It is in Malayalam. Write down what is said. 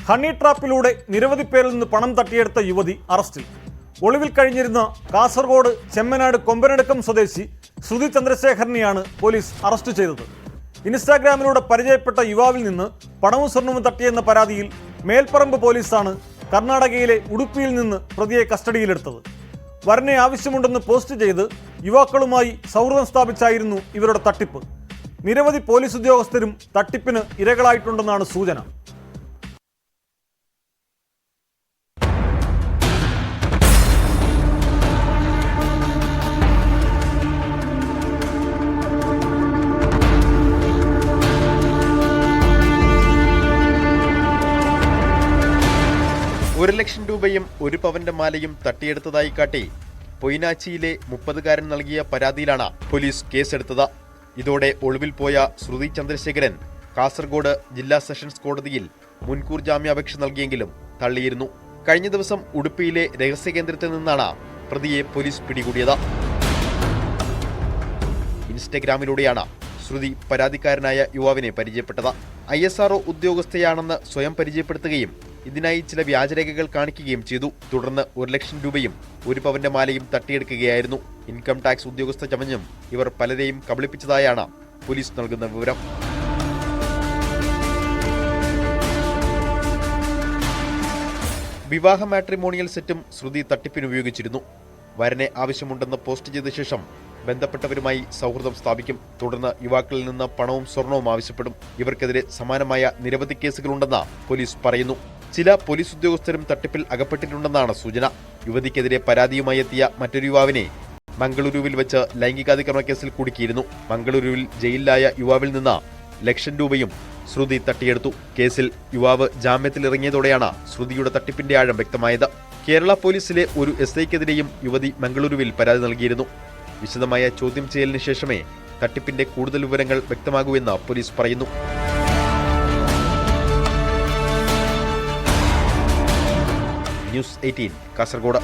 ഹണി ട്രാപ്പിലൂടെ നിരവധി പേരിൽ നിന്ന് പണം തട്ടിയെടുത്ത യുവതി അറസ്റ്റിൽ. ഒളിവിൽ കഴിഞ്ഞിരുന്ന കാസർഗോഡ് ചെമ്മനാട് കൊമ്പനടുക്കം സ്വദേശി ശ്രുതി ചന്ദ്രശേഖരനെയാണ് പോലീസ് അറസ്റ്റ് ചെയ്തത്. ഇൻസ്റ്റാഗ്രാമിലൂടെ പരിചയപ്പെട്ട യുവാവിൽ നിന്ന് പണവും സ്വർണവും തട്ടിയെന്ന പരാതിയിൽ മേൽപ്പറമ്പ് പോലീസാണ് കർണാടകയിലെ ഉടുപ്പിയിൽ നിന്ന് പ്രതിയെ കസ്റ്റഡിയിലെടുത്തത്. വരനെ ആവശ്യമുണ്ടെന്ന് പോസ്റ്റ് ചെയ്ത് യുവാക്കളുമായി സൗഹൃദം സ്ഥാപിച്ചായിരുന്നു ഇവരുടെ തട്ടിപ്പ്. നിരവധി പോലീസ് ഉദ്യോഗസ്ഥരും തട്ടിപ്പിന് ഇരകളായിട്ടുണ്ടെന്നാണ് സൂചന. രൂപയും 1 പവന്റെ മാലയും തട്ടിയെടുത്തതായി കാട്ടി പൊയിനാച്ചിയിലെ 30-കാരൻ നൽകിയ പരാതിയിലാണ് പോലീസ് കേസെടുത്തത്. ഇതോടെ ഒളിവിൽ പോയ ശ്രുതി ചന്ദ്രശേഖരൻ കാസർഗോഡ് ജില്ലാ സെഷൻസ് കോടതിയിൽ മുൻകൂർ ജാമ്യാപേക്ഷ നൽകിയെങ്കിലും തള്ളിയിരുന്നു. കഴിഞ്ഞ ദിവസം ഉടുപ്പിയിലെ രഹസ്യ കേന്ദ്രത്തിൽ നിന്നാണ് പ്രതിയെ പോലീസ് പിടികൂടിയത്. ഇൻസ്റ്റഗ്രാമിലൂടെയാണ് ശ്രുതി പരാതിക്കാരനായ യുവാവിനെ പരിചയപ്പെട്ടത്. ISRO ഉദ്യോഗസ്ഥയാണെന്ന് സ്വയം പരിചയപ്പെടുത്തുകയും ഇതിനായി ചില വ്യാജരേഖകൾ കാണിക്കുകയും ചെയ്തു. തുടർന്ന് 1 ലക്ഷം രൂപയും 1 പവന്റെ മാലയും തട്ടിയെടുക്കുകയായിരുന്നു. ഇൻകം ടാക്സ് ഉദ്യോഗസ്ഥ ചമഞ്ഞും ഇവർ പലരെയും കബളിപ്പിച്ചതായാണ് പോലീസ് നൽകുന്ന വിവരം. വിവാഹ മാട്രിമോണിയൽ സെറ്റും ശ്രുതി തട്ടിപ്പിനുപയോഗിച്ചിരുന്നു. വരനെ ആവശ്യമുണ്ടെന്ന് പോസ്റ്റ് ചെയ്ത ശേഷം ബന്ധപ്പെട്ടവരുമായി സൗഹൃദം സ്ഥാപിക്കും. തുടർന്ന് യുവാക്കളിൽ നിന്ന് പണവും സ്വർണവും ആവശ്യപ്പെടും. ഇവർക്കെതിരെ സമാനമായ നിരവധി കേസുകളുണ്ടെന്ന് പോലീസ് പറയുന്നു. ചില പോലീസ് ഉദ്യോഗസ്ഥരും തട്ടിപ്പിൽ അകപ്പെട്ടിട്ടുണ്ടെന്നാണ് സൂചന. യുവതിക്കെതിരെ പരാതിയുമായി എത്തിയ മറ്റൊരു യുവാവിനെ മംഗളൂരുവിൽ വെച്ച് ലൈംഗികാതിക്രമ കേസിൽ കുടുക്കിയിരുന്നു. മംഗളൂരുവിൽ ജയിലിലായ യുവാവിൽ നിന്ന് 1 ലക്ഷം രൂപയും ശ്രുതി തട്ടിയെടുത്തു. കേസിൽ യുവാവ് ജാമ്യത്തിലിറങ്ങിയതോടെയാണ് ശ്രുതിയുടെ തട്ടിപ്പിന്റെ ആഴം വ്യക്തമായത്. കേരള പോലീസിലെ ഒരു SIക്കെതിരെയും യുവതി മംഗളൂരുവിൽ പരാതി നൽകിയിരുന്നു. വിശദമായ ചോദ്യം ചെയ്യലിന് ശേഷമേ തട്ടിപ്പിന്റെ കൂടുതൽ വിവരങ്ങൾ വ്യക്തമാകൂവെന്ന് പോലീസ് പറയുന്നു. ന്യൂസ് 18 കാസർഗോഡ്.